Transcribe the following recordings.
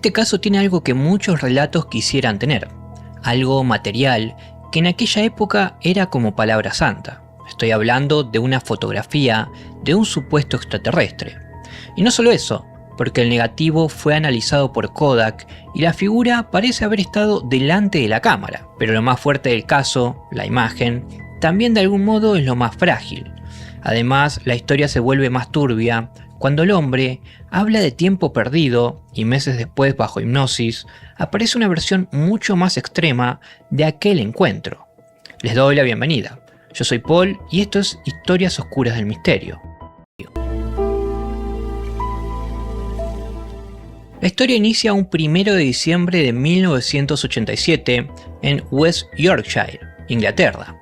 Este caso tiene algo que muchos relatos quisieran tener, algo material que en aquella época era como palabra santa. Estoy hablando de una fotografía de un supuesto extraterrestre. Y no solo eso, porque el negativo fue analizado por Kodak y la figura parece haber estado delante de la cámara. Pero lo más fuerte del caso, la imagen, también de algún modo es lo más frágil. Además, la historia se vuelve más turbia cuando el hombre habla de tiempo perdido y meses después, bajo hipnosis, aparece una versión mucho más extrema de aquel encuentro. Les doy la bienvenida. Yo soy Paul y esto es Historias Oscuras del Misterio. La historia inicia un 1 de diciembre de 1987 en West Yorkshire, Inglaterra.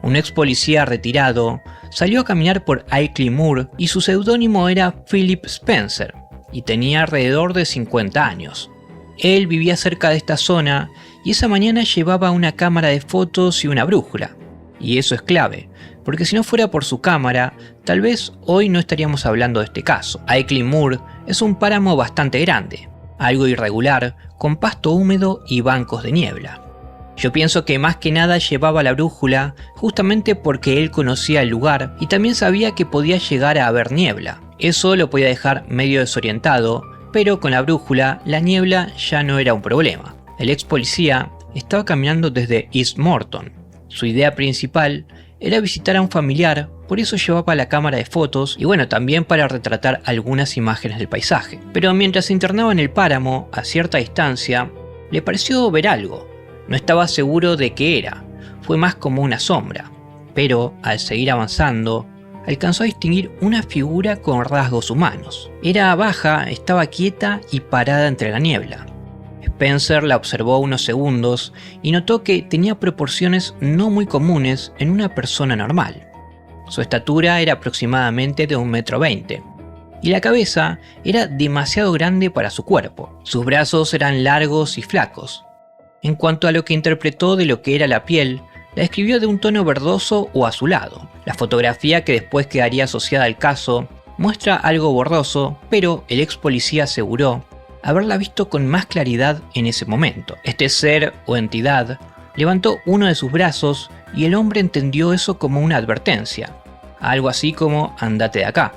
Un ex policía retirado salió a caminar por Ilkley Moor y su seudónimo era Philip Spencer y tenía alrededor de 50 años. Él vivía cerca de esta zona y esa mañana llevaba una cámara de fotos y una brújula. Y eso es clave, porque si no fuera por su cámara, tal vez hoy no estaríamos hablando de este caso. Ilkley Moor es un páramo bastante grande, algo irregular, con pasto húmedo y bancos de niebla. Yo pienso que más que nada llevaba la brújula justamente porque él conocía el lugar y también sabía que podía llegar a haber niebla. Eso lo podía dejar medio desorientado, pero con la brújula la niebla ya no era un problema. El ex policía estaba caminando desde East Morton. Su idea principal era visitar a un familiar, por eso llevaba la cámara de fotos y bueno, también para retratar algunas imágenes del paisaje. Pero mientras se internaba en el páramo, a cierta distancia, le pareció ver algo. No estaba seguro de qué era, fue más como una sombra, pero al seguir avanzando, alcanzó a distinguir una figura con rasgos humanos. Era baja, estaba quieta y parada entre la niebla. Spencer la observó unos segundos y notó que tenía proporciones no muy comunes en una persona normal. Su estatura era aproximadamente de 1,20 m y la cabeza era demasiado grande para su cuerpo. Sus brazos eran largos y flacos. En cuanto a lo que interpretó de lo que era la piel, la describió de un tono verdoso o azulado. La fotografía que después quedaría asociada al caso muestra algo borroso, pero el ex policía aseguró haberla visto con más claridad en ese momento. Este ser o entidad levantó uno de sus brazos y el hombre entendió eso como una advertencia, algo así como andate de acá.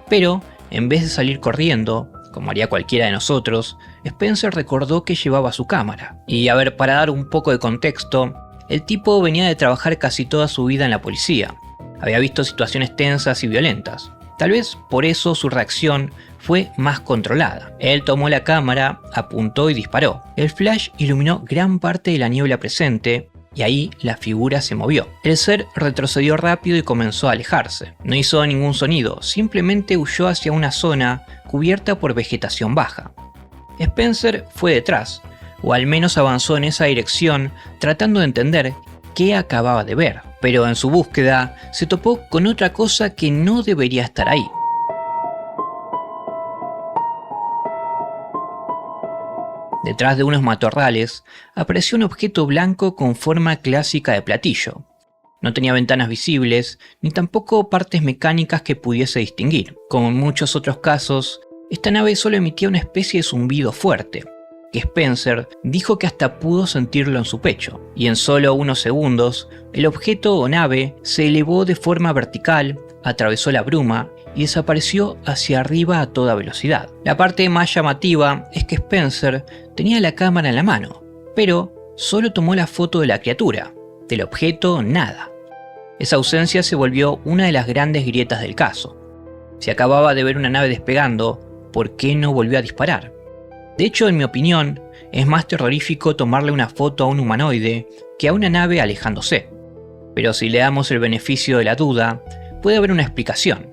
Pero en vez de salir corriendo, como haría cualquiera de nosotros, Spencer recordó que llevaba su cámara. Y a ver, para dar un poco de contexto, el tipo venía de trabajar casi toda su vida en la policía. Había visto situaciones tensas y violentas. Tal vez por eso su reacción fue más controlada. Él tomó la cámara, apuntó y disparó. El flash iluminó gran parte de la niebla presente y ahí la figura se movió. El ser retrocedió rápido y comenzó a alejarse. No hizo ningún sonido, simplemente huyó hacia una zona cubierta por vegetación baja. Spencer fue detrás, o al menos avanzó en esa dirección tratando de entender qué acababa de ver. Pero en su búsqueda se topó con otra cosa que no debería estar ahí. Detrás de unos matorrales apareció un objeto blanco con forma clásica de platillo. No tenía ventanas visibles, ni tampoco partes mecánicas que pudiese distinguir. Como en muchos otros casos, esta nave solo emitía una especie de zumbido fuerte, que Spencer dijo que hasta pudo sentirlo en su pecho. Y en solo unos segundos, el objeto o nave se elevó de forma vertical, atravesó la bruma y desapareció hacia arriba a toda velocidad. La parte más llamativa es que Spencer tenía la cámara en la mano, pero solo tomó la foto de la criatura, del objeto nada. Esa ausencia se volvió una de las grandes grietas del caso. Si acababa de ver una nave despegando, ¿por qué no volvió a disparar? De hecho, en mi opinión, es más terrorífico tomarle una foto a un humanoide que a una nave alejándose. Pero si le damos el beneficio de la duda, puede haber una explicación.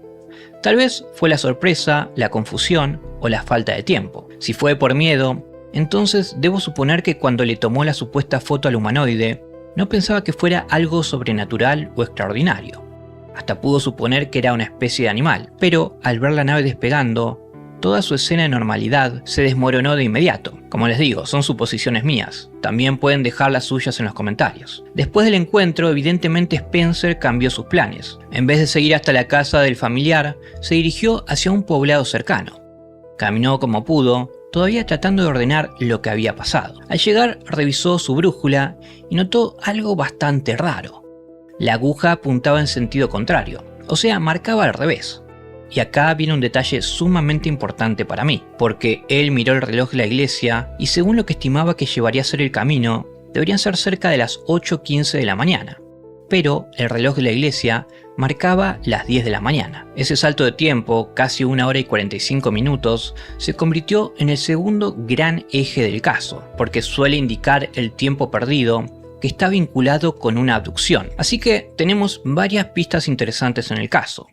Tal vez fue la sorpresa, la confusión o la falta de tiempo. Si fue por miedo, entonces debo suponer que cuando le tomó la supuesta foto al humanoide, no pensaba que fuera algo sobrenatural o extraordinario. Hasta pudo suponer que era una especie de animal, pero al ver la nave despegando, toda su escena de normalidad se desmoronó de inmediato. Como les digo, son suposiciones mías. También pueden dejar las suyas en los comentarios. Después del encuentro, evidentemente Spencer cambió sus planes. En vez de seguir hasta la casa del familiar, se dirigió hacia un poblado cercano. Caminó como pudo todavía tratando de ordenar lo que había pasado. Al llegar, revisó su brújula y notó algo bastante raro. La aguja apuntaba en sentido contrario, o sea, marcaba al revés. Y acá viene un detalle sumamente importante para mí, porque él miró el reloj de la iglesia y según lo que estimaba que llevaría a ser el camino, deberían ser cerca de las 8:15 de la mañana. Pero el reloj de la iglesia marcaba las 10 de la mañana. Ese salto de tiempo, casi 1 hora y 45 minutos, se convirtió en el segundo gran eje del caso, porque suele indicar el tiempo perdido que está vinculado con una abducción. Así que tenemos varias pistas interesantes en el caso.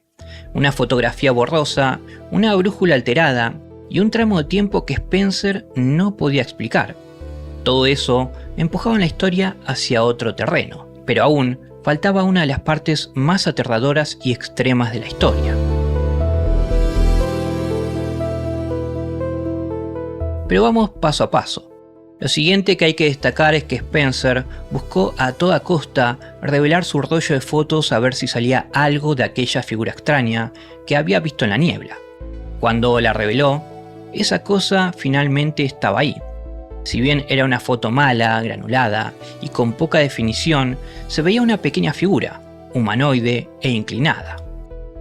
Una fotografía borrosa, una brújula alterada y un tramo de tiempo que Spencer no podía explicar. Todo eso empujaba la historia hacia otro terreno, pero aún faltaba una de las partes más aterradoras y extremas de la historia. Pero vamos paso a paso. Lo siguiente que hay que destacar es que Spencer buscó a toda costa revelar su rollo de fotos a ver si salía algo de aquella figura extraña que había visto en la niebla. Cuando la reveló, esa cosa finalmente estaba ahí. Si bien era una foto mala, granulada y con poca definición, se veía una pequeña figura, humanoide e inclinada.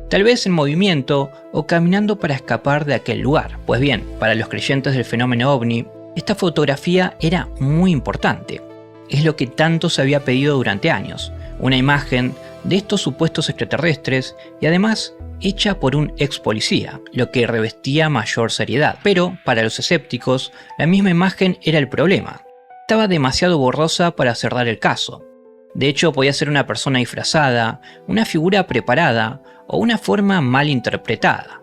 Tal vez en movimiento o caminando para escapar de aquel lugar. Pues bien, para los creyentes del fenómeno ovni, esta fotografía era muy importante. Es lo que tanto se había pedido durante años, una imagen de estos supuestos extraterrestres y además hecha por un ex policía, lo que revestía mayor seriedad. Pero para los escépticos, la misma imagen era el problema. Estaba demasiado borrosa para cerrar el caso. De hecho, podía ser una persona disfrazada, una figura preparada o una forma mal interpretada.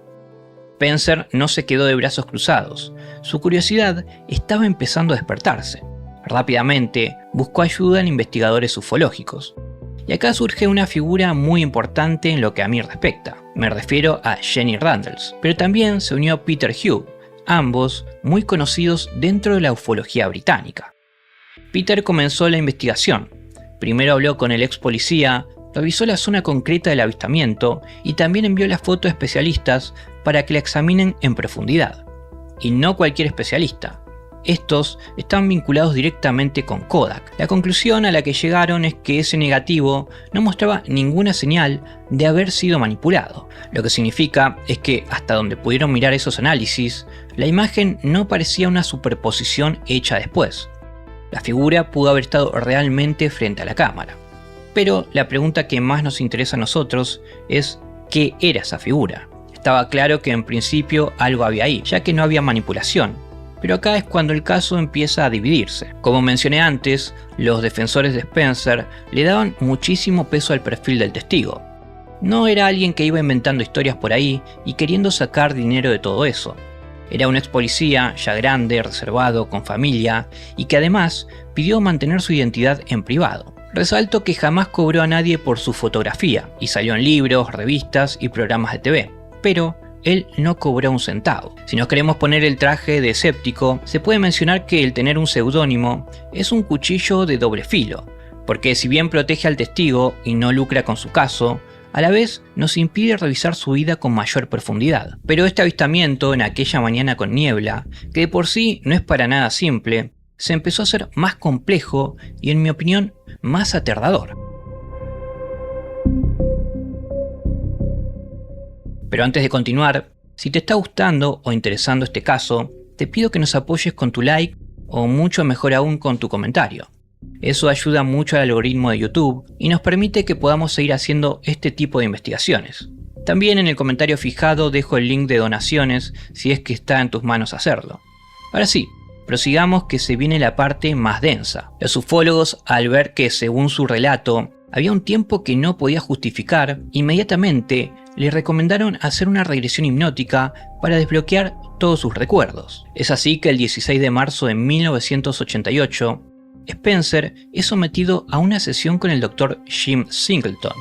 Spencer no se quedó de brazos cruzados. Su curiosidad estaba empezando a despertarse. Rápidamente buscó ayuda en investigadores ufológicos. Y acá surge una figura muy importante en lo que a mí respecta. Me refiero a Jenny Randles, pero también se unió Peter Hugh, ambos muy conocidos dentro de la ufología británica. Peter comenzó la investigación. Primero habló con el ex policía, revisó la zona concreta del avistamiento y también envió la foto a especialistas para que la examinen en profundidad. Y no cualquier especialista. Estos están vinculados directamente con Kodak. La conclusión a la que llegaron es que ese negativo no mostraba ninguna señal de haber sido manipulado. Lo que significa es que hasta donde pudieron mirar esos análisis, la imagen no parecía una superposición hecha después. La figura pudo haber estado realmente frente a la cámara. Pero la pregunta que más nos interesa a nosotros es ¿qué era esa figura? Estaba claro que en principio algo había ahí, ya que no había manipulación. Pero acá es cuando el caso empieza a dividirse. Como mencioné antes, los defensores de Spencer le daban muchísimo peso al perfil del testigo. No era alguien que iba inventando historias por ahí y queriendo sacar dinero de todo eso. Era un ex policía, ya grande, reservado, con familia, y que además pidió mantener su identidad en privado. Resalto que jamás cobró a nadie por su fotografía, y salió en libros, revistas y programas de TV. Pero él no cobró un centavo. Si nos queremos poner el traje de escéptico, se puede mencionar que el tener un seudónimo es un cuchillo de doble filo, porque si bien protege al testigo y no lucra con su caso, a la vez nos impide revisar su vida con mayor profundidad. Pero este avistamiento en aquella mañana con niebla, que de por sí no es para nada simple, se empezó a hacer más complejo y, en mi opinión, más aterrador. Pero antes de continuar, si te está gustando o interesando este caso, te pido que nos apoyes con tu like o mucho mejor aún con tu comentario. Eso ayuda mucho al algoritmo de YouTube y nos permite que podamos seguir haciendo este tipo de investigaciones. También en el comentario fijado dejo el link de donaciones si es que está en tus manos hacerlo. Ahora sí, prosigamos que se viene la parte más densa. Los ufólogos, al ver que según su relato había un tiempo que no podía justificar, inmediatamente le recomendaron hacer una regresión hipnótica para desbloquear todos sus recuerdos. Es así que el 16 de marzo de 1988, Spencer es sometido a una sesión con el Dr. Jim Singleton.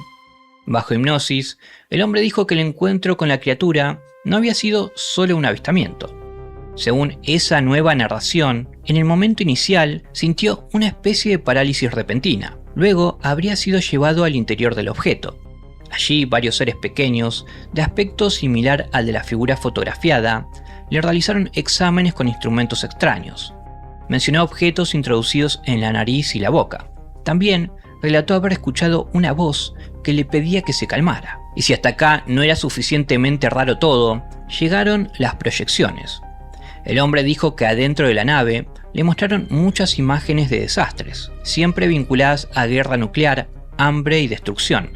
Bajo hipnosis, el hombre dijo que el encuentro con la criatura no había sido solo un avistamiento. Según esa nueva narración, en el momento inicial sintió una especie de parálisis repentina. Luego habría sido llevado al interior del objeto. Allí varios seres pequeños, de aspecto similar al de la figura fotografiada, le realizaron exámenes con instrumentos extraños. Mencionó objetos introducidos en la nariz y la boca. También relató haber escuchado una voz que le pedía que se calmara. Y si hasta acá no era suficientemente raro todo, llegaron las proyecciones. El hombre dijo que adentro de la nave le mostraron muchas imágenes de desastres, siempre vinculadas a guerra nuclear, hambre y destrucción.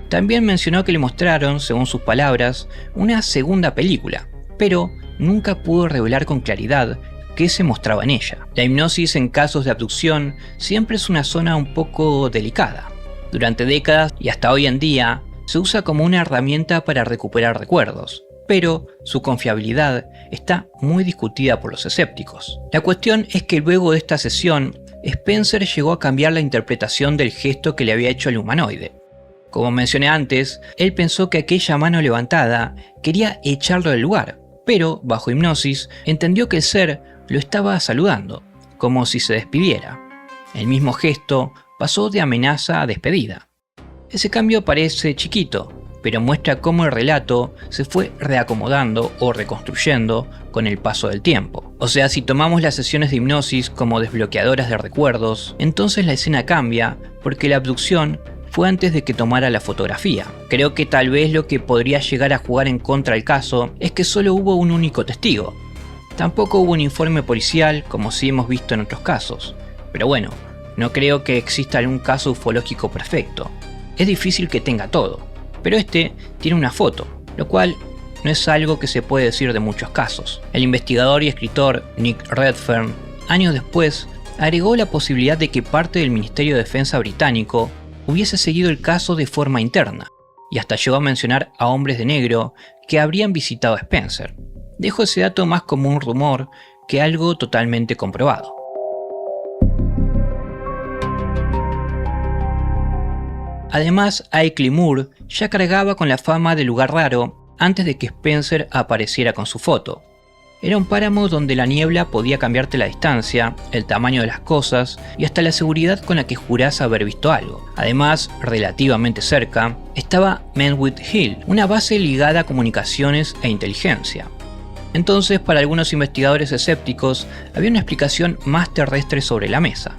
También mencionó que le mostraron, según sus palabras, una segunda película, pero nunca pudo revelar con claridad qué se mostraba en ella. La hipnosis en casos de abducción siempre es una zona un poco delicada. Durante décadas y hasta hoy en día se usa como una herramienta para recuperar recuerdos, pero su confiabilidad está muy discutida por los escépticos. La cuestión es que luego de esta sesión, Spencer llegó a cambiar la interpretación del gesto que le había hecho el humanoide. Como mencioné antes, él pensó que aquella mano levantada quería echarlo del lugar, pero bajo hipnosis entendió que el ser lo estaba saludando, como si se despidiera. El mismo gesto pasó de amenaza a despedida. Ese cambio parece chiquito, pero muestra cómo el relato se fue reacomodando o reconstruyendo con el paso del tiempo. O sea, si tomamos las sesiones de hipnosis como desbloqueadoras de recuerdos, entonces la escena cambia porque la abducción fue antes de que tomara la fotografía. Creo que tal vez lo que podría llegar a jugar en contra del caso es que solo hubo un único testigo. Tampoco hubo un informe policial como sí hemos visto en otros casos. Pero bueno, no creo que exista algún caso ufológico perfecto. Es difícil que tenga todo, pero este tiene una foto, lo cual no es algo que se puede decir de muchos casos. El investigador y escritor Nick Redfern, años después, agregó la posibilidad de que parte del Ministerio de Defensa británico hubiese seguido el caso de forma interna, y hasta llegó a mencionar a hombres de negro que habrían visitado a Spencer. Dejo ese dato más como un rumor que algo totalmente comprobado. Además, Ilkley Moore ya cargaba con la fama de lugar raro antes de que Spencer apareciera con su foto. Era un páramo donde la niebla podía cambiarte la distancia, el tamaño de las cosas y hasta la seguridad con la que jurás haber visto algo. Además, relativamente cerca, estaba Menwith Hill, una base ligada a comunicaciones e inteligencia. Entonces, para algunos investigadores escépticos, había una explicación más terrestre sobre la mesa.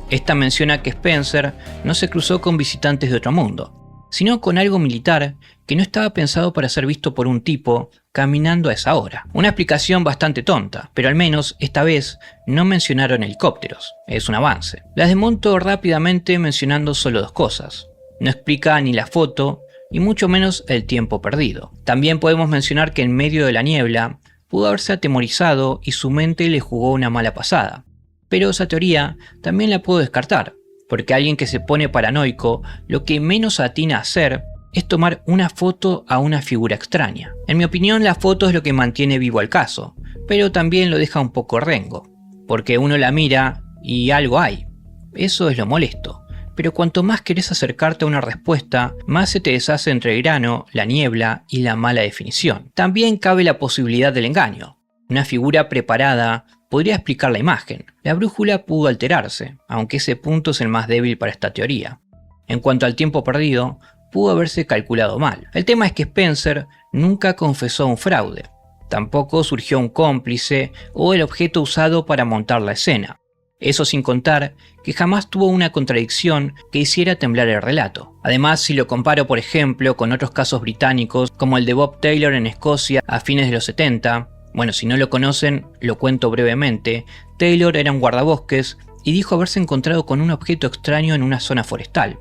Esta menciona que Spencer no se cruzó con visitantes de otro mundo, sino con algo militar que no estaba pensado para ser visto por un tipo caminando a esa hora. Una explicación bastante tonta, pero al menos esta vez no mencionaron helicópteros, es un avance. Las desmonto rápidamente mencionando solo dos cosas. No explica ni la foto, y mucho menos el tiempo perdido. También podemos mencionar que en medio de la niebla pudo haberse atemorizado y su mente le jugó una mala pasada. Pero esa teoría también la puedo descartar, porque alguien que se pone paranoico lo que menos atina a hacer es tomar una foto a una figura extraña. En mi opinión, la foto es lo que mantiene vivo al caso, pero también lo deja un poco rengo, porque uno la mira y algo hay. Eso es lo molesto. Pero cuanto más querés acercarte a una respuesta, más se te deshace entre el grano, la niebla y la mala definición. También cabe la posibilidad del engaño. Una figura preparada podría explicar la imagen. La brújula pudo alterarse, aunque ese punto es el más débil para esta teoría. En cuanto al tiempo perdido, pudo haberse calculado mal. El tema es que Spencer nunca confesó un fraude. Tampoco surgió un cómplice o el objeto usado para montar la escena. Eso sin contar que jamás tuvo una contradicción que hiciera temblar el relato. Además, si lo comparo por ejemplo con otros casos británicos como el de Bob Taylor en Escocia a fines de los 70, bueno, si no lo conocen, lo cuento brevemente. Taylor era un guardabosques y dijo haberse encontrado con un objeto extraño en una zona forestal.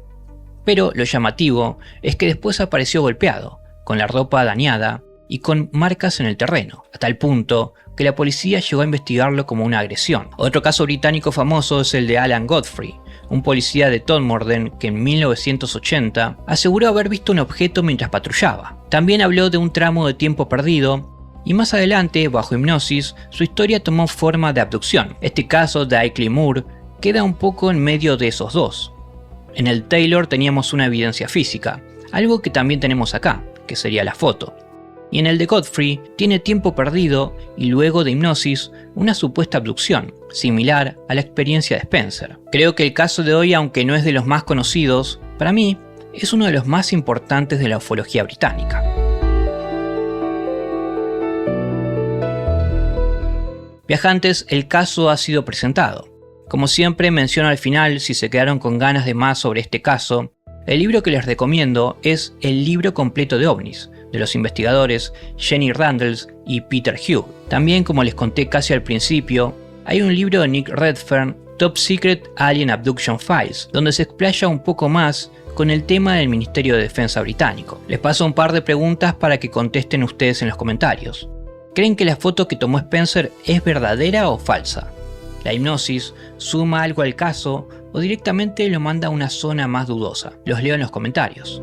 Pero lo llamativo es que después apareció golpeado, con la ropa dañada y con marcas en el terreno, a tal punto que la policía llegó a investigarlo como una agresión. Otro caso británico famoso es el de Alan Godfrey, un policía de Todmorden que en 1980 aseguró haber visto un objeto mientras patrullaba. También habló de un tramo de tiempo perdido, y más adelante, bajo hipnosis, su historia tomó forma de abducción. Este caso de Ilkley Moore queda un poco en medio de esos dos. En el Taylor teníamos una evidencia física, algo que también tenemos acá, que sería la foto. Y en el de Godfrey tiene tiempo perdido y luego de hipnosis una supuesta abducción, similar a la experiencia de Spencer. Creo que el caso de hoy, aunque no es de los más conocidos, para mí es uno de los más importantes de la ufología británica. Viajantes, el caso ha sido presentado. Como siempre menciono al final, si se quedaron con ganas de más sobre este caso, el libro que les recomiendo es El libro completo de ovnis, de los investigadores Jenny Randles y Peter Hugh. También, como les conté casi al principio, hay un libro de Nick Redfern, Top Secret Alien Abduction Files, donde se explaya un poco más con el tema del Ministerio de Defensa británico. Les paso un par de preguntas para que contesten ustedes en los comentarios. ¿Creen que la foto que tomó Spencer es verdadera o falsa? ¿La hipnosis suma algo al caso o directamente lo manda a una zona más dudosa? Los leo en los comentarios.